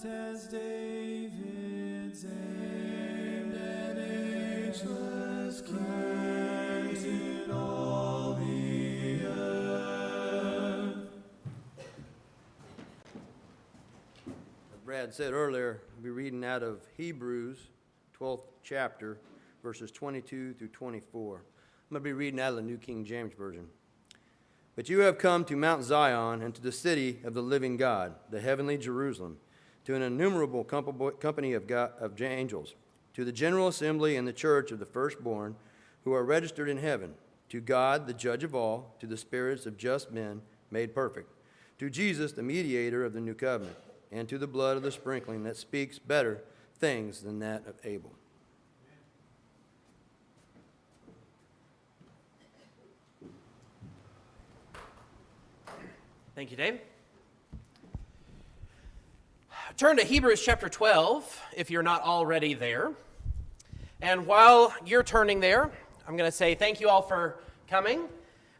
As David's aimed and ageless kings in all the earth. Brad said earlier, we'll be reading out of Hebrews, 12th chapter, verses 22 through 24. I'm going to be reading out of the New King James Version. But you have come to Mount Zion and to the city of the living God, the heavenly Jerusalem, to an innumerable company of angels, to the general assembly and the church of the firstborn who are registered in heaven, to God, the judge of all, to the spirits of just men made perfect, to Jesus, the mediator of the new covenant, and to the blood of the sprinkling that speaks better things than that of Abel. Thank you, Dave. Turn to Hebrews chapter 12 if you're not already there. And while you're turning there, I'm going to say thank you all for coming.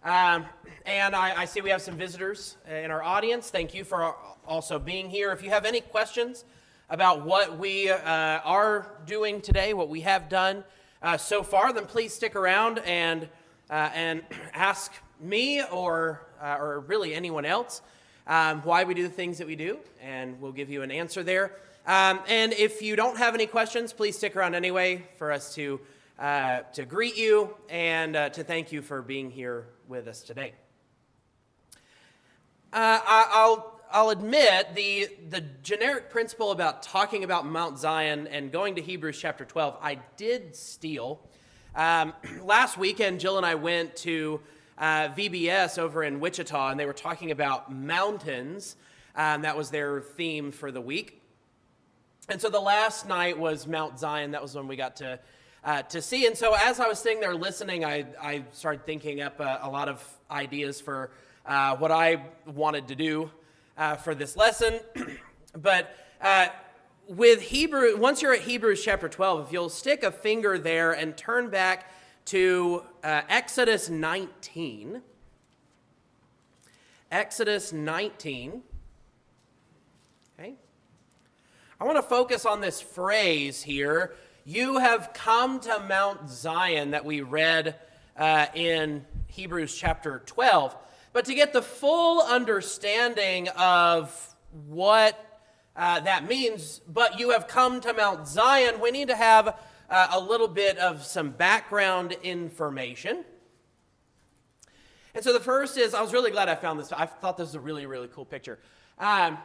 And I see we have some visitors in our audience. Thank you for also being here. If you have any questions about what we are doing today, what we have done so far, then please stick around and ask me or really anyone else why we do the things that we do, and we'll give you an answer there. And if you don't have any questions, please stick around anyway for us to greet you and to thank you for being here with us today. I'll admit the generic principle about talking about Mount Zion and going to Hebrews chapter 12, I did steal. Last weekend, Jill and I went to VBS over in Wichita, and they were talking about mountains. That was their theme for the week. And so the last night was Mount Zion. That was when we got to see. And so as I was sitting there listening, I started thinking up a lot of ideas for what I wanted to do for this lesson. But once you're at Hebrews chapter 12, if you'll stick a finger there and turn back to Exodus 19. Exodus 19. Okay. I want to focus on this phrase here, you have come to Mount Zion, that we read in Hebrews chapter 12. But to get the full understanding of what that means, but you have come to Mount Zion, we need to have a little bit of some background information. And so the first is, I was really glad I found this. I thought this was a really, really cool picture. I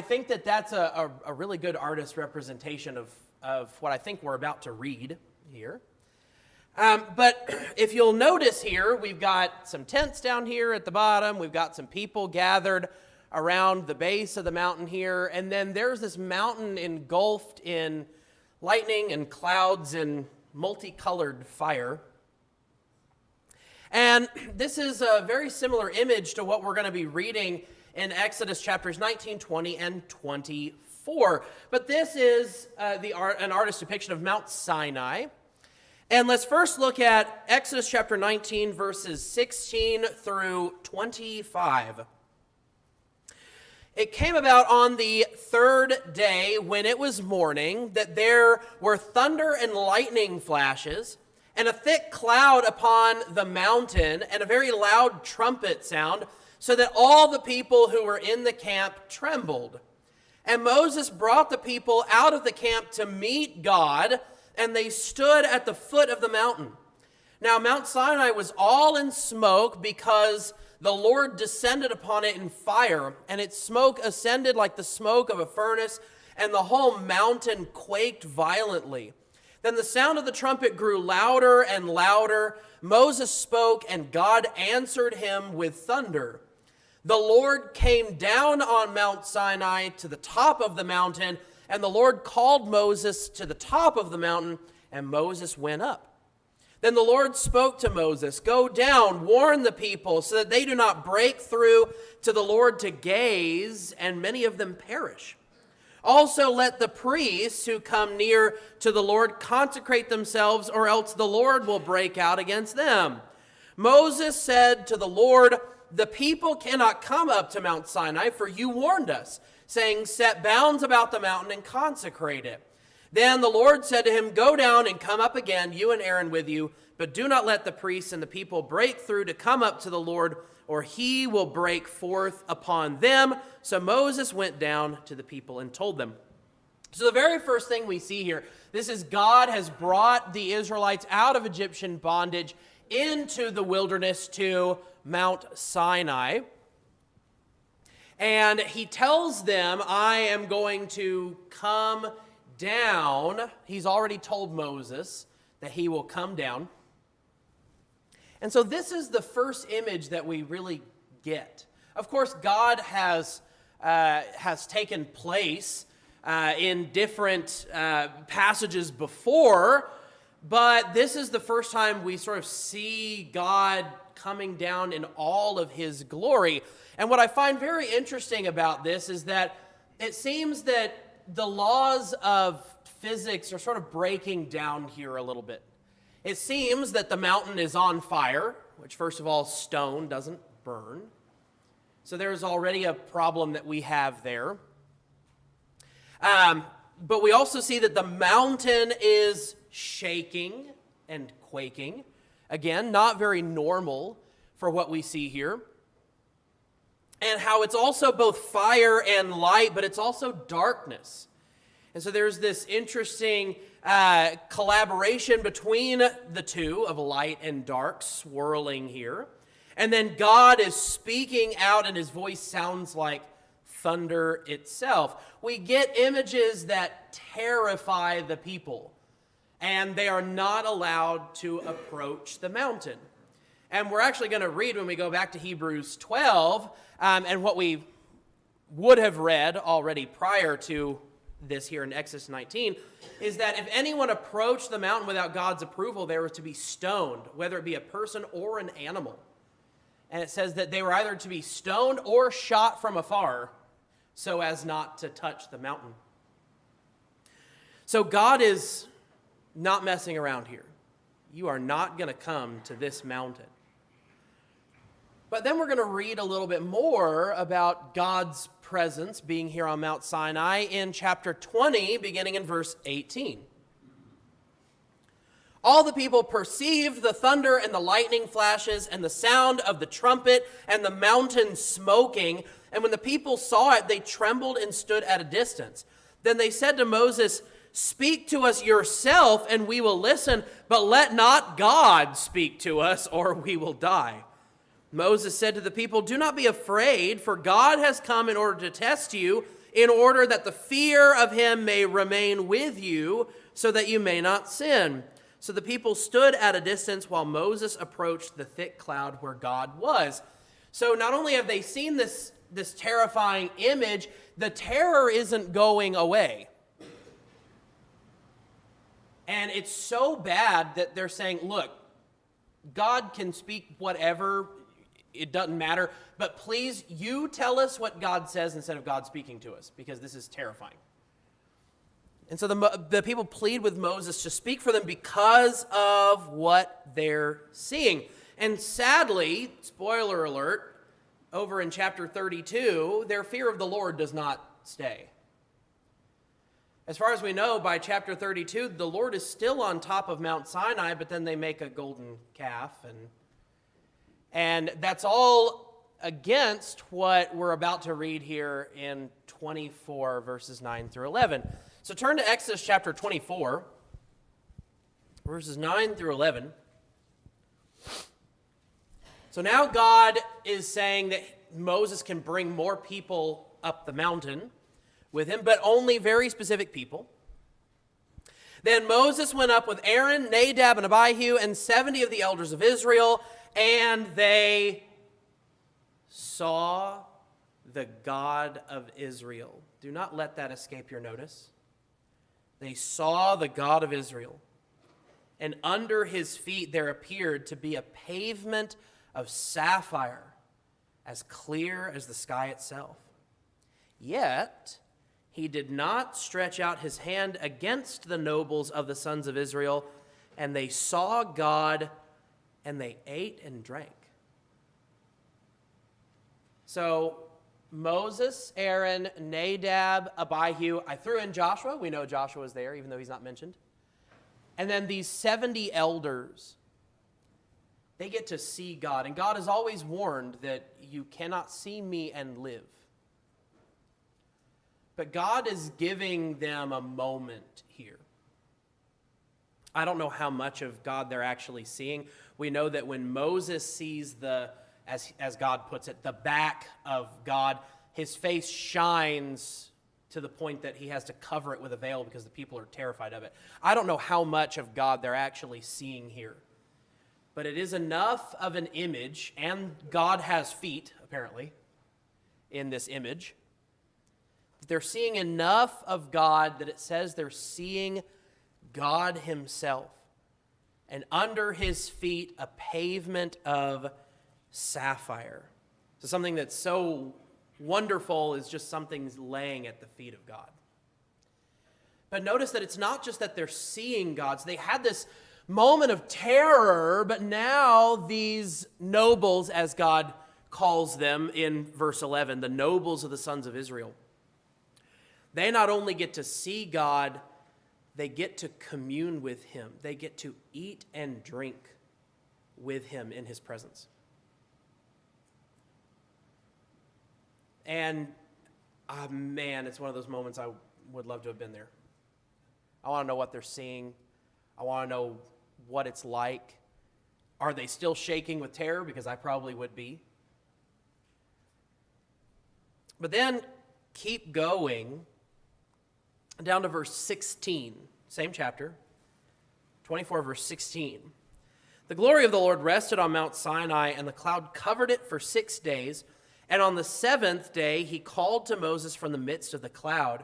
think that that's a really good artist representation of what I think we're about to read here. But if you'll notice here, we've got some tents down here at the bottom. We've got some people gathered around the base of the mountain here. And then there's this mountain engulfed in lightning and clouds and multicolored fire. And this is a very similar image to what we're going to be reading in Exodus chapters 19, 20, and 24. But this is an artist's depiction of Mount Sinai. And let's first look at Exodus chapter 19, verses 16 through 25. It came about on the third day, when it was morning, that there were thunder and lightning flashes, and a thick cloud upon the mountain, and a very loud trumpet sound, so that all the people who were in the camp trembled. And Moses brought the people out of the camp to meet God, and they stood at the foot of the mountain. Now Mount Sinai was all in smoke, because the Lord descended upon it in fire, and its smoke ascended like the smoke of a furnace, and the whole mountain quaked violently. Then the sound of the trumpet grew louder and louder. Moses spoke, and God answered him with thunder. The Lord came down on Mount Sinai to the top of the mountain, and the Lord called Moses to the top of the mountain, and Moses went up. Then the Lord spoke to Moses, "Go down, warn the people, so that they do not break through to the Lord to gaze, and many of them perish. Also let the priests who come near to the Lord consecrate themselves, or else the Lord will break out against them." Moses said to the Lord, "The people cannot come up to Mount Sinai, for you warned us, saying, "Set bounds about the mountain and consecrate it." Then the Lord said to him, "Go down and come up again, you and Aaron with you, but do not let the priests and the people break through to come up to the Lord, or he will break forth upon them." So Moses went down to the people and told them. So the very first thing we see here, this is God has brought the Israelites out of Egyptian bondage into the wilderness to Mount Sinai. And he tells them, "I am going to come down." He's already told Moses that he will come down. And so this is the first image that we really get. Of course, God has taken place in different passages before, but this is the first time we sort of see God coming down in all of his glory. And what I find very interesting about this is that it seems that the laws of physics are sort of breaking down here a little bit. It seems that the mountain is on fire, which first of all, stone doesn't burn. So there's already a problem that we have there. But we also see that the mountain is shaking and quaking. Again, not very normal for what we see here. And how it's also both fire and light, but it's also darkness. And so there's this interesting collaboration between the two of light and dark swirling here. And then God is speaking out, and his voice sounds like thunder itself. We get images that terrify the people, and they are not allowed to approach the mountain. And we're actually going to read when we go back to Hebrews 12, and what we would have read already prior to this here in Exodus 19, is that if anyone approached the mountain without God's approval, they were to be stoned, whether it be a person or an animal. And it says that they were either to be stoned or shot from afar so as not to touch the mountain. So God is not messing around here. You are not going to come to this mountain. But then we're going to read a little bit more about God's presence being here on Mount Sinai in chapter 20, beginning in verse 18. All the people perceived the thunder and the lightning flashes and the sound of the trumpet and the mountain smoking. And when the people saw it, they trembled and stood at a distance. Then they said to Moses, "Speak to us yourself, and we will listen, but let not God speak to us, or we will die." Moses said to the people, "Do not be afraid, for God has come in order to test you, in order that the fear of him may remain with you, so that you may not sin." So the people stood at a distance while Moses approached the thick cloud where God was. So not only have they seen this terrifying image, the terror isn't going away. And it's so bad that they're saying, look, God can speak whatever, it doesn't matter, but please, you tell us what God says instead of God speaking to us, because this is terrifying. And so the people plead with Moses to speak for them because of what they're seeing. And sadly, spoiler alert, over in chapter 32, their fear of the Lord does not stay. As far as we know, by chapter 32, the Lord is still on top of Mount Sinai, but then they make a golden calf. And that's all against what we're about to read here in 24, verses 9 through 11. So turn to Exodus chapter 24, verses 9 through 11. So now God is saying that Moses can bring more people up the mountain with him, but only very specific people. Then Moses went up with Aaron, Nadab, and Abihu, and 70 of the elders of Israel, and they saw the God of Israel. Do not let that escape your notice. They saw the God of Israel, and under his feet there appeared to be a pavement of sapphire, as clear as the sky itself. Yet he did not stretch out his hand against the nobles of the sons of Israel, and they saw God, and they ate and drank. So Moses, Aaron, Nadab, Abihu. I threw in Joshua. We know Joshua was there, even though he's not mentioned. And then these 70 elders, they get to see God. And God has always warned that you cannot see me and live. But God is giving them a moment here. I don't know how much of God they're actually seeing. We know that when Moses sees as God puts it, the back of God, his face shines to the point that he has to cover it with a veil because the people are terrified of it. I don't know how much of God they're actually seeing here. But it is enough of an image, and God has feet, apparently, in this image. They're seeing enough of God that it says they're seeing God himself. And under his feet, a pavement of sapphire. So something that's so wonderful is just something laying at the feet of God. But notice that it's not just that they're seeing God. So they had this moment of terror, but now these nobles, as God calls them in verse 11, the nobles of the sons of Israel, they not only get to see God, they get to commune with him. They get to eat and drink with him in his presence. And, man, it's one of those moments I would love to have been there. I want to know what they're seeing. I want to know what it's like. Are they still shaking with terror? Because I probably would be. But then keep going down to verse 16, same chapter, 24, verse 16. The glory of the Lord rested on Mount Sinai, and the cloud covered it for 6 days. And on the seventh day, he called to Moses from the midst of the cloud.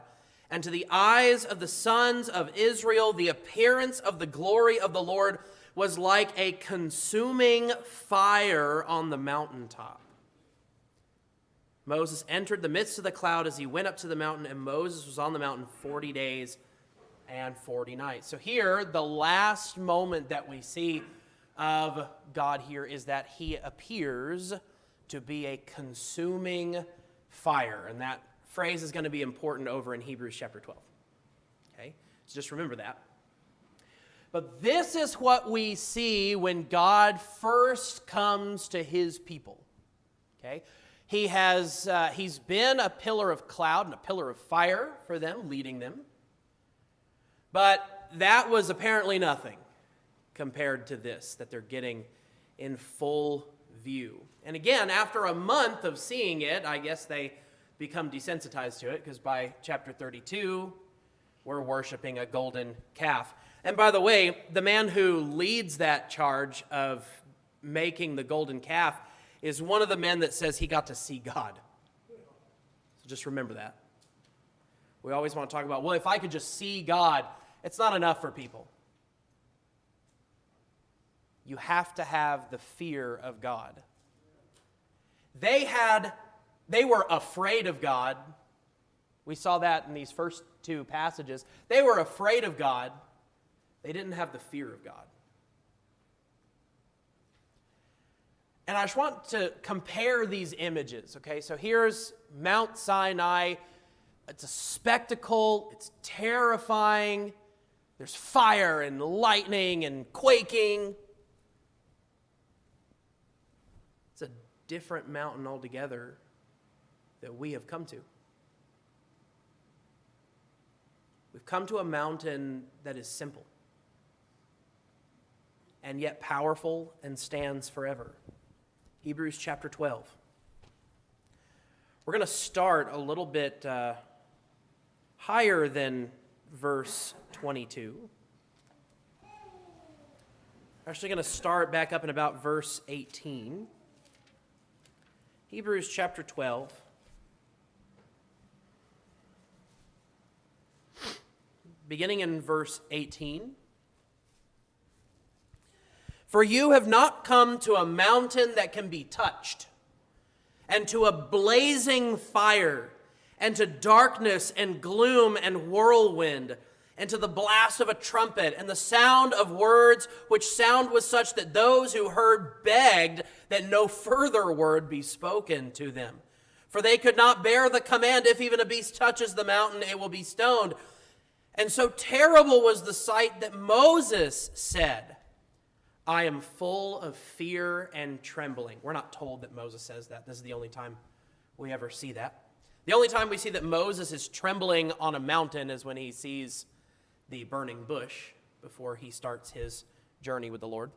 And to the eyes of the sons of Israel, the appearance of the glory of the Lord was like a consuming fire on the mountaintop. Moses entered the midst of the cloud as he went up to the mountain, and Moses was on the mountain 40 days and 40 nights. So here, the last moment that we see of God here is that he appears to be a consuming fire. And that phrase is going to be important over in Hebrews chapter 12. Okay? So just remember that. But this is what we see when God first comes to his people. Okay? He's been a pillar of cloud and a pillar of fire for them, leading them. But that was apparently nothing compared to this that they're getting in full view. And again, after a month of seeing it, I guess they become desensitized to it, because by chapter 32, we're worshiping a golden calf. And by the way, the man who leads that charge of making the golden calf is one of the men that says he got to see God. So just remember that. We always want to talk about, well, if I could just see God, it's not enough for people. You have to have the fear of God. They were afraid of God. We saw that in these first two passages. They were afraid of God. They didn't have the fear of God. And I just want to compare these images, okay? So here's Mount Sinai. It's a spectacle. It's terrifying. There's fire and lightning and quaking. It's a different mountain altogether that we have come to. We've come to a mountain that is simple and yet powerful and stands forever. Hebrews chapter 12. We're going to start a little bit higher than verse 22. We're actually going to start back up in about verse 18. Hebrews chapter 12. Beginning in verse 18. For you have not come to a mountain that can be touched, and to a blazing fire, and to darkness and gloom and whirlwind, and to the blast of a trumpet, and the sound of words, which sound was such that those who heard begged that no further word be spoken to them. For they could not bear the command, if even a beast touches the mountain, it will be stoned. And so terrible was the sight that Moses said, I am full of fear and trembling. We're not told that Moses says that. This is the only time we ever see that. The only time we see that Moses is trembling on a mountain is when he sees the burning bush before he starts his journey with the Lord.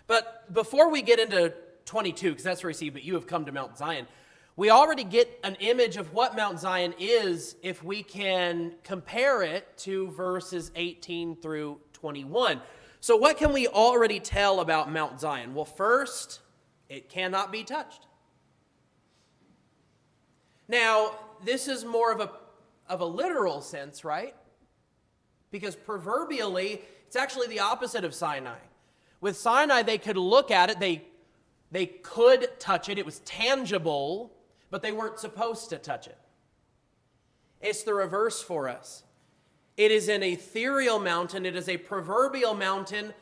But before we get into 22, because that's where we see, but you have come to Mount Zion, we already get an image of what Mount Zion is if we can compare it to verses 18 through 21. So what can we already tell about Mount Zion? Well, first, it cannot be touched. Now, this is more of a literal sense, right? Because proverbially, it's actually the opposite of Sinai. With Sinai, they could look at it, they could touch it, it was tangible, but they weren't supposed to touch it. It's the reverse for us. It is an ethereal mountain, it is a proverbial mountain,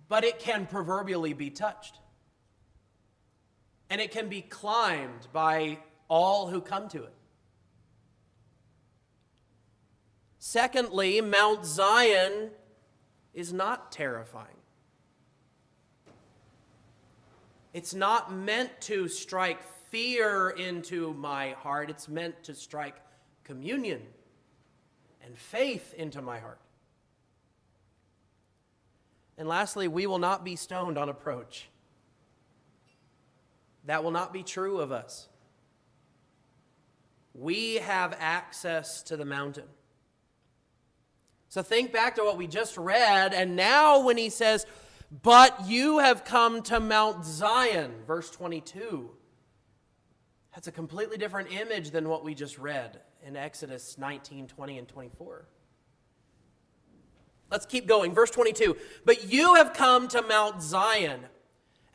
but it can proverbially be touched. And it can be climbed by all who come to it. Secondly, Mount Zion is not terrifying. It's not meant to strike fear into my heart. It's meant to strike communion and faith into my heart. And lastly, we will not be stoned on approach. That will not be true of us. We have access to the mountain. So think back to what we just read, and now when he says, but you have come to Mount Zion, verse 22, that's a completely different image than what we just read in Exodus 19, 20, and 24. Let's keep going. Verse 22, but you have come to Mount Zion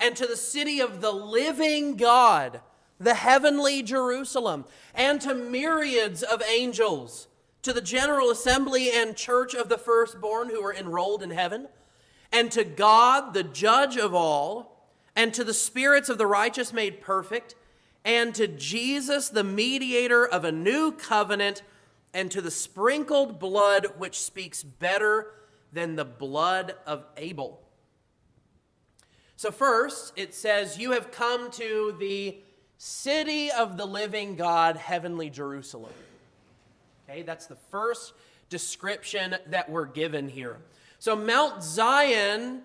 and to the city of the living God, the heavenly Jerusalem, and to myriads of angels, to the general assembly and church of the firstborn who are enrolled in heaven, and to God, the judge of all, and to the spirits of the righteous made perfect, and to Jesus, the mediator of a new covenant, and to the sprinkled blood which speaks better than the blood of Abel. So first, it says, you have come to the city of the living God, heavenly Jerusalem. Okay, that's the first description that we're given here. So Mount Zion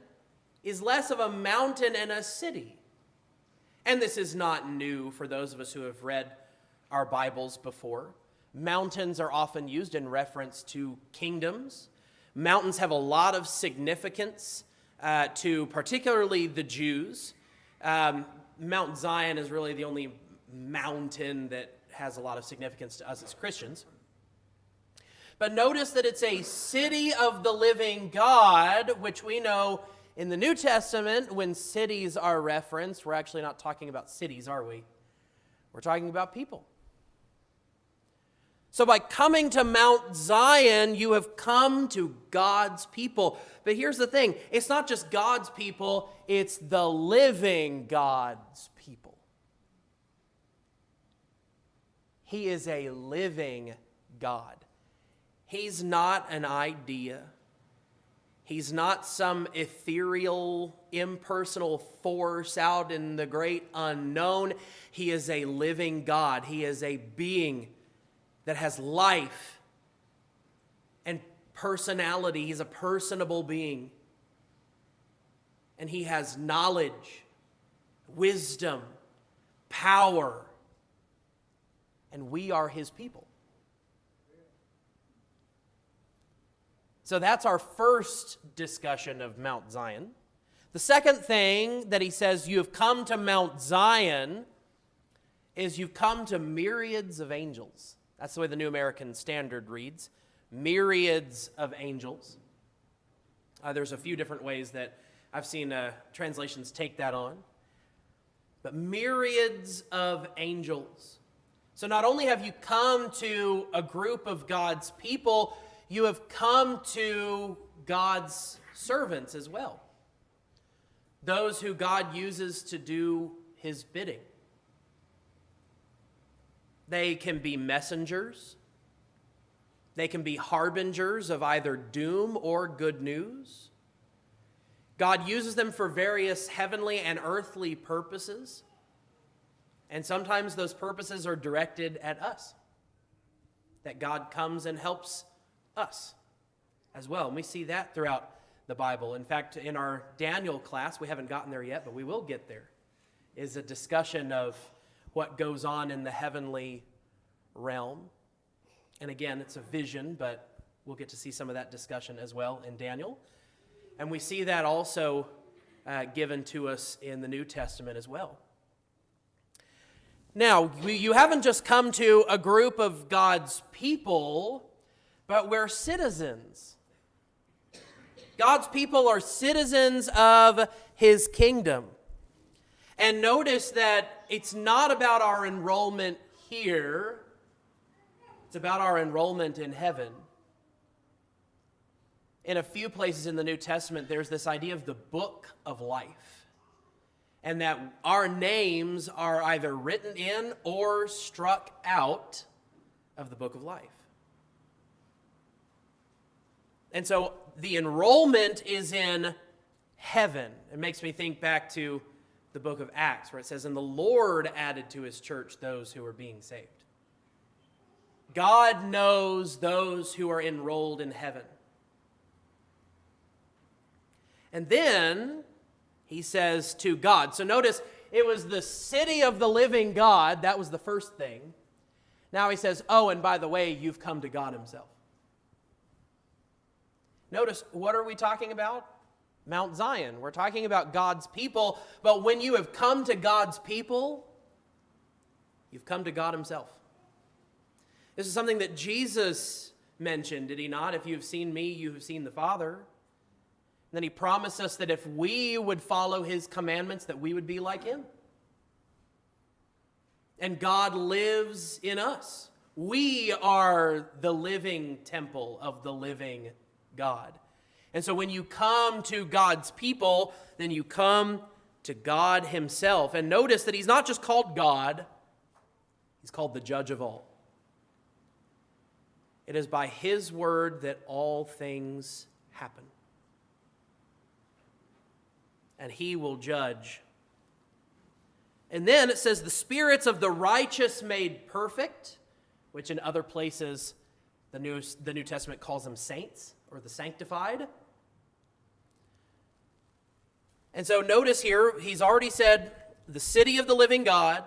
is less of a mountain and a city. And this is not new for those of us who have read our Bibles before. Mountains are often used in reference to kingdoms. Mountains have a lot of significance to particularly the Jews. Mount Zion is really the only mountain that has a lot of significance to us as Christians. But notice that it's a city of the living God, which we know in the New Testament, when cities are referenced, we're actually not talking about cities, are we? We're talking about people. So by coming to Mount Zion, you have come to God's people. But here's the thing, it's not just God's people, it's the living God's people. He is a living God. He's not an idea. He's not some ethereal, impersonal force out in the great unknown. He is a living God. He is a being that has life and personality. He's a personable being. And he has knowledge, wisdom, power. And we are his people. So that's our first discussion of Mount Zion. The second thing that he says, you have come to Mount Zion, is you've come to myriads of angels. That's the way the New American Standard reads. Myriads of angels. There's a few different ways that I've seen translations take that on. But myriads of angels. So not only have you come to a group of God's people, you have come to God's servants as well. Those who God uses to do his bidding. They can be messengers. They can be harbingers of either doom or good news. God uses them for various heavenly and earthly purposes. And sometimes those purposes are directed at us. That God comes and helps us as well. And we see that throughout the Bible. In fact, in our Daniel class, we haven't gotten there yet, but we will get there, is a discussion of what goes on in the heavenly realm. And again, it's a vision, but we'll get to see some of that discussion as well in Daniel. And we see that also given to us in the New Testament as well. Now, you haven't just come to a group of God's people, but we're citizens. God's people are citizens of his kingdom. And notice that it's not about our enrollment here. It's about our enrollment in heaven. In a few places in the New Testament, there's this idea of the book of life. And that our names are either written in or struck out of the book of life. And so the enrollment is in heaven. It makes me think back to the book of Acts, where it says, "And the Lord added to his church those who were being saved." God knows those who are enrolled in heaven. And then he says to God. So notice, it was the city of the living God. That was the first thing. Now he says, oh, and by the way, you've come to God himself. Notice, what are we talking about? Mount Zion. We're talking about God's people. But when you have come to God's people, you've come to God himself. This is something that Jesus mentioned, did he not? If you have seen me, you have seen the Father. And then he promised us that if we would follow his commandments, that we would be like him. And God lives in us. We are the living temple of the living God. And so when you come to God's people, then you come to God himself. And notice that he's not just called God, he's called the judge of all. It is by his word that all things happen. And he will judge. And then it says, the spirits of the righteous made perfect, which in other places the New Testament calls them saints, or the sanctified. And so notice here, he's already said, the city of the living God,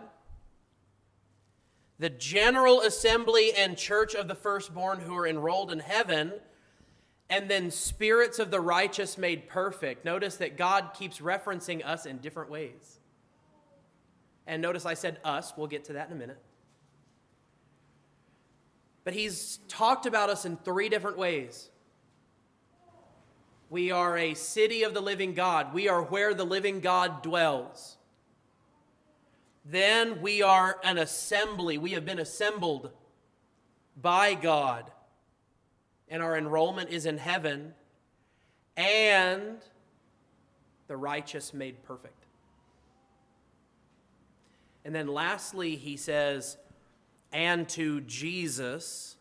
the general assembly and church of the firstborn who are enrolled in heaven, and then spirits of the righteous made perfect. Notice that God keeps referencing us in different ways. And notice I said us. We'll get to that in a minute. But he's talked about us in three different ways. We are a city of the living God. We are where the living God dwells. Then we are an assembly. We have been assembled by God. And our enrollment is in heaven, and the righteous made perfect. And then lastly, he says, and to Jesus,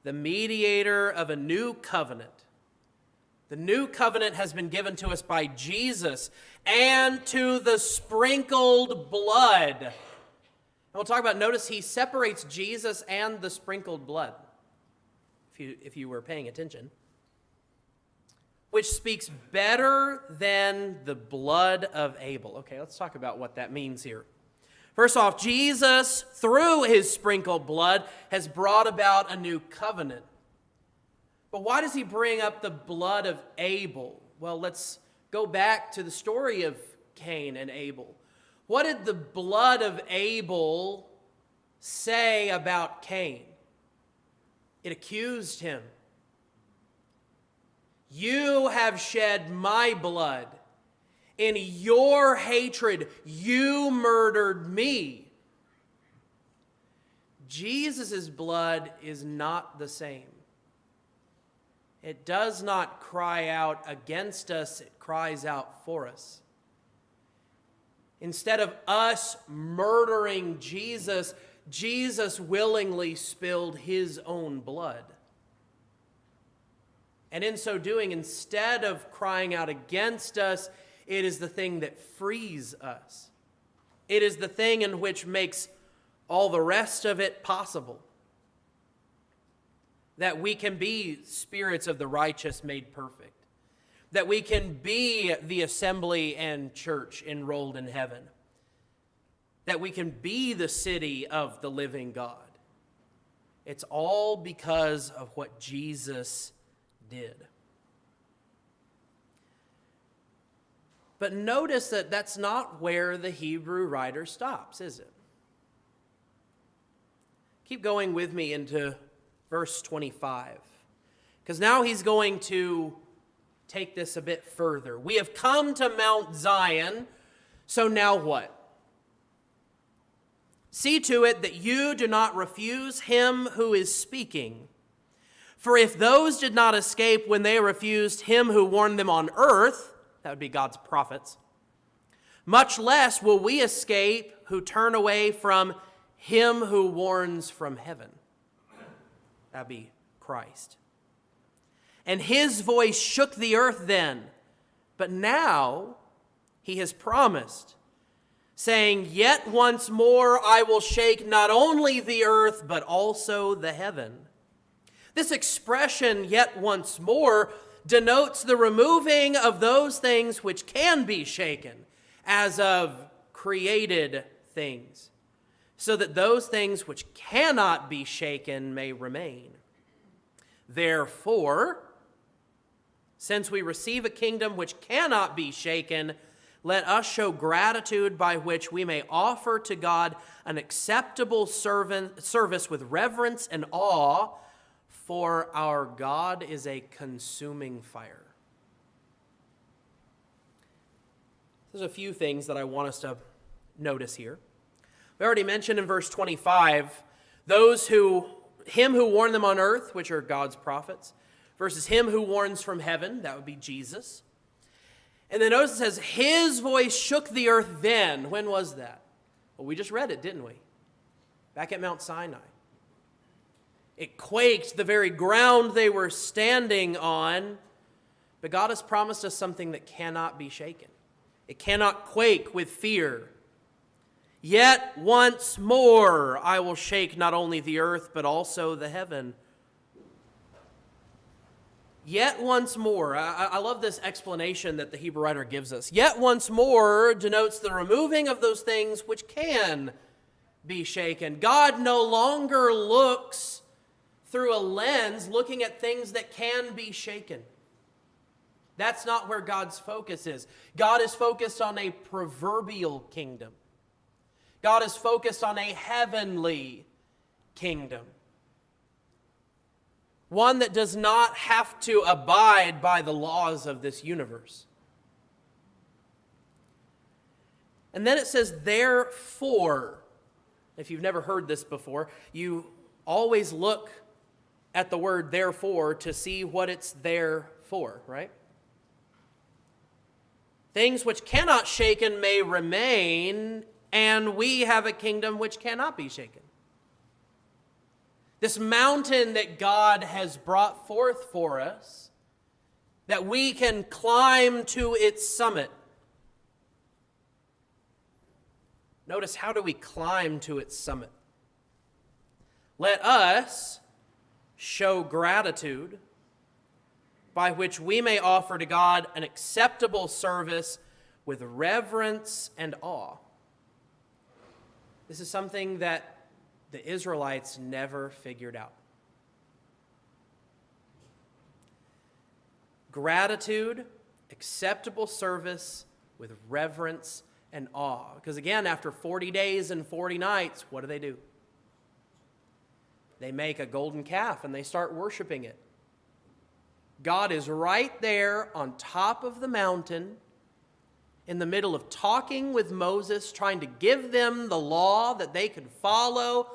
the mediator of a new covenant. The new covenant has been given to us by Jesus, and to the sprinkled blood. And we'll talk about, notice he separates Jesus and the sprinkled blood. If you were paying attention, which speaks better than the blood of Abel. Okay, let's talk about what that means here. First off, Jesus, through his sprinkled blood, has brought about a new covenant. But why does he bring up the blood of Abel? Well, let's go back to the story of Cain and Abel. What did the blood of Abel say about Cain? It accused him. You have shed my blood. In your hatred, you murdered me. Jesus' blood is not the same. It does not cry out against us, it cries out for us. Instead of us murdering Jesus, Jesus willingly spilled his own blood. And in so doing, instead of crying out against us, it is the thing that frees us. It is the thing in which makes all the rest of it possible. That we can be spirits of the righteous made perfect. That we can be the assembly and church enrolled in heaven. That we can be the city of the living God. It's all because of what Jesus did. But notice that that's not where the Hebrew writer stops, is it? Keep going with me into verse 25. Because now he's going to take this a bit further. We have come to Mount Zion, so now what? See to it that you do not refuse him who is speaking. For if those did not escape when they refused him who warned them on earth, that would be God's prophets, much less will we escape who turn away from him who warns from heaven. That would be Christ. And his voice shook the earth then, but now he has promised, saying, yet once more I will shake not only the earth, but also the heaven. This expression, yet once more, denotes the removing of those things which can be shaken, as of created things, so that those things which cannot be shaken may remain. Therefore, since we receive a kingdom which cannot be shaken, let us show gratitude by which we may offer to God an acceptable service with reverence and awe, for our God is a consuming fire. There's a few things that I want us to notice here. We already mentioned in verse 25, him who warned them on earth, which are God's prophets, versus him who warns from heaven, that would be Jesus. And then notice it says, his voice shook the earth then. When was that? Well, we just read it, didn't we? Back at Mount Sinai. It quaked the very ground they were standing on. But God has promised us something that cannot be shaken. It cannot quake with fear. Yet once more I will shake not only the earth, but also the heaven. Yet once more. I love this explanation that the Hebrew writer gives us. Yet once more denotes the removing of those things which can be shaken. God no longer looks through a lens looking at things that can be shaken. That's not where God's focus is. God is focused on a proverbial kingdom. God is focused on a heavenly kingdom. One that does not have to abide by the laws of this universe. And then it says, therefore. If you've never heard this before, you always look at the word therefore to see what it's there for, right? Things which cannot shaken may remain, and we have a kingdom which cannot be shaken. This mountain that God has brought forth for us, that we can climb to its summit. Notice, how do we climb to its summit? Let us show gratitude by which we may offer to God an acceptable service with reverence and awe. This is something that the Israelites never figured out. Gratitude, acceptable service with reverence and awe. Because again, after 40 days and 40 nights, what do? They make a golden calf and they start worshiping it. God is right there on top of the mountain, in the middle of talking with Moses, trying to give them the law that they could follow,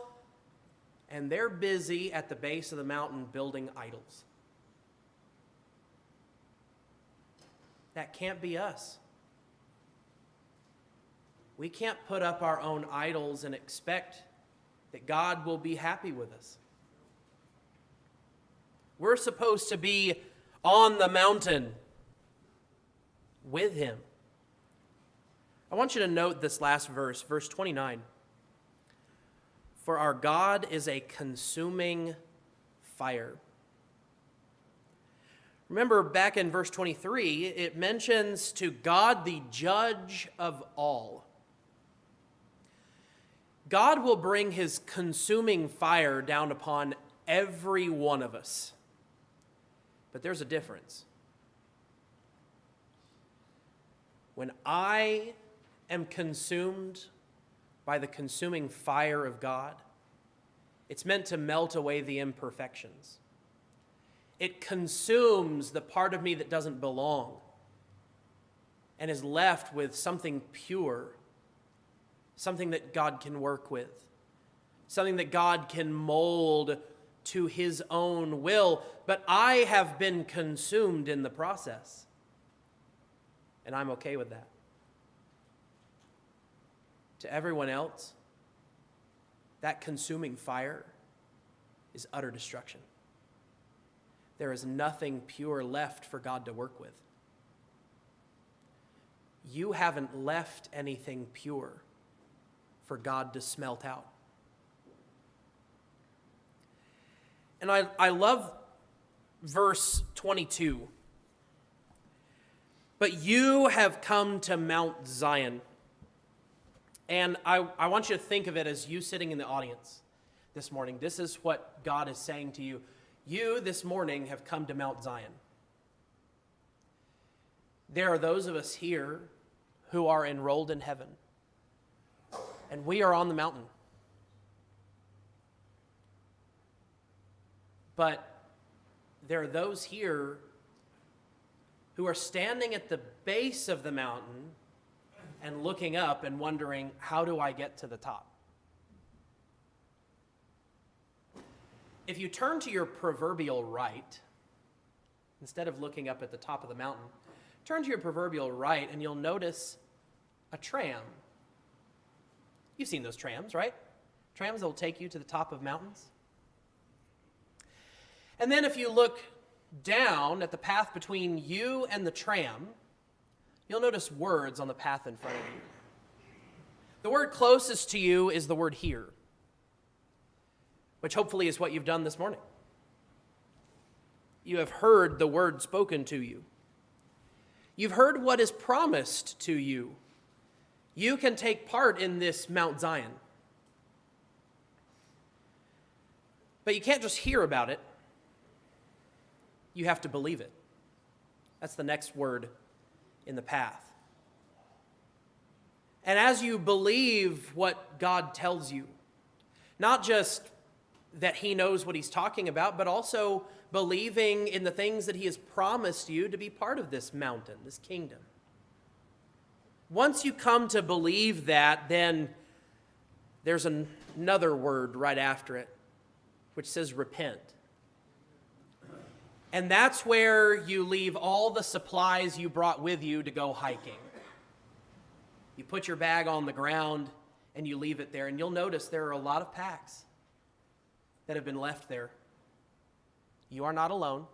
and they're busy at the base of the mountain building idols. That can't be us. We can't put up our own idols and expect that God will be happy with us. We're supposed to be on the mountain with him. I want you to note this last verse, verse 29. For our God is a consuming fire. Remember back in verse 23, it mentions to God the judge of all. God will bring his consuming fire down upon every one of us. But there's a difference. When I am consumed by the consuming fire of God, it's meant to melt away the imperfections. It consumes the part of me that doesn't belong and is left with something pure, something that God can work with, something that God can mold to his own will. But I have been consumed in the process, and I'm okay with that. To everyone else, that consuming fire is utter destruction. There is nothing pure left for God to work with. You haven't left anything pure for God to smelt out. And I love verse 22. But you have come to Mount Zion. And I want you to think of it as you sitting in the audience this morning. This is what God is saying to you. You this morning have come to Mount Zion. There are those of us here who are enrolled in heaven, and we are on the mountain. But there are those here who are standing at the base of the mountain and looking up and wondering, how do I get to the top? If you turn to your proverbial right, instead of looking up at the top of the mountain, turn to your proverbial right and you'll notice a tram. You've seen those trams, right? Trams that will take you to the top of mountains. And then if you look down at the path between you and the tram, you'll notice words on the path in front of you. The word closest to you is the word here, which hopefully is what you've done this morning. You have heard the word spoken to you. You've heard what is promised to you. You can take part in this Mount Zion. But you can't just hear about it. You have to believe it. That's the next word in the path. And as you believe what God tells you, not just that he knows what he's talking about, but also believing in the things that he has promised you to be part of this mountain, this kingdom. Once you come to believe that, then there's another word right after it, which says repent. And that's where you leave all the supplies you brought with you to go hiking. You put your bag on the ground and you leave it there, and you'll notice there are a lot of packs that have been left there. You are not alone.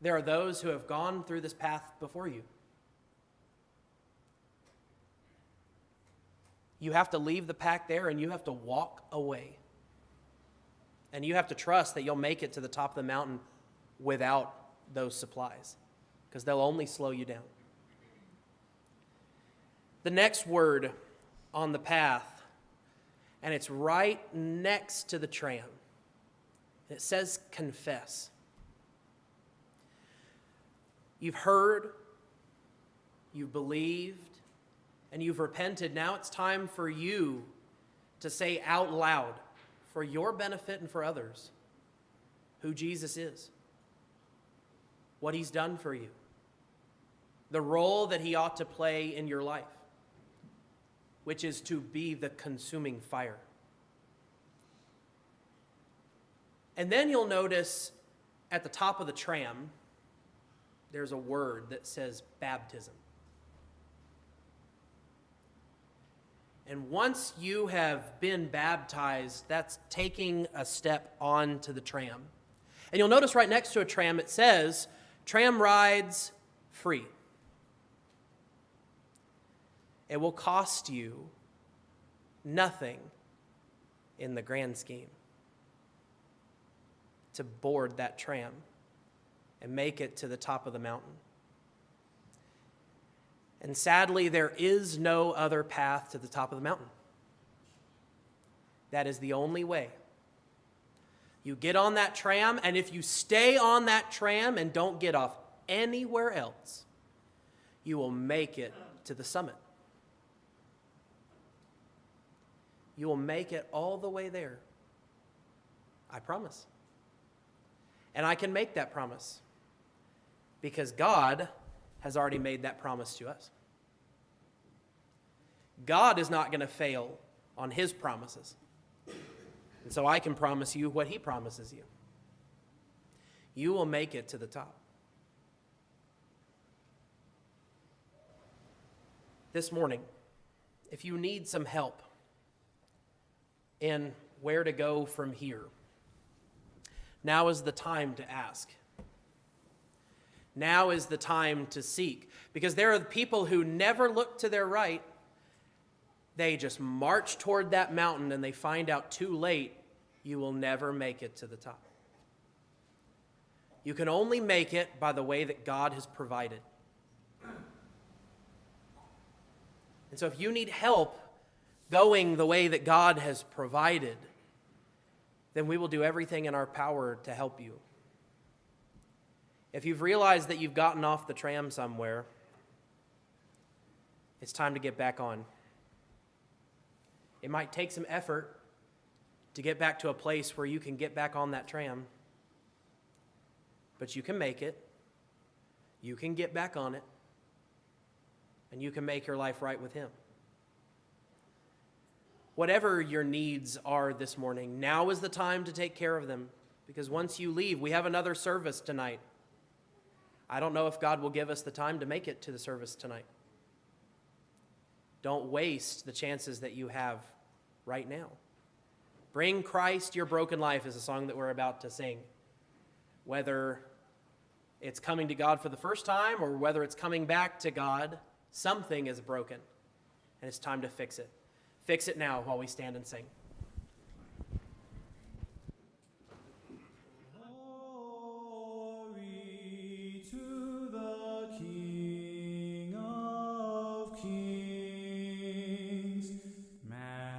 There are those who have gone through this path before you. You have to leave the pack there and you have to walk away. And you have to trust that you'll make it to the top of the mountain without those supplies, because they'll only slow you down. The next word on the path, and it's right next to the tram. It says confess. You've heard, you've believed, and you've repented. Now it's time for you to say out loud, for your benefit and for others, who Jesus is, what he's done for you, the role that he ought to play in your life, which is to be the consuming fire. And then you'll notice at the top of the tram, there's a word that says baptism. And once you have been baptized, that's taking a step onto the tram. And you'll notice right next to a tram it says, tram rides free. It will cost you nothing in the grand scheme to board that tram and make it to the top of the mountain. And sadly, there is no other path to the top of the mountain. That is the only way. You get on that tram, and if you stay on that tram and don't get off anywhere else, you will make it to the summit. You will make it all the way there. I promise. And I can make that promise because God has already made that promise to us. God is not going to fail on his promises. And so I can promise you what he promises you. You will make it to the top. This morning, if you need some help in where to go from here, now is the time to ask. Now is the time to seek. Because there are people who never look to their right. They just march toward that mountain and they find out too late you will never make it to the top. You can only make it by the way that God has provided. And so if you need help going the way that God has provided, then we will do everything in our power to help you. If you've realized that you've gotten off the tram somewhere, it's time to get back on. It might take some effort to get back to a place where you can get back on that tram, but you can make it. You can get back on it, and you can make your life right with him. Whatever your needs are this morning, now is the time to take care of them, because once you leave, we have another service tonight. I don't know if God will give us the time to make it to the service tonight. Don't waste the chances that you have right now. Bring Christ your broken life is a song that we're about to sing. Whether it's coming to God for the first time or whether it's coming back to God, something is broken, and it's time to fix it. Fix it now while we stand and sing.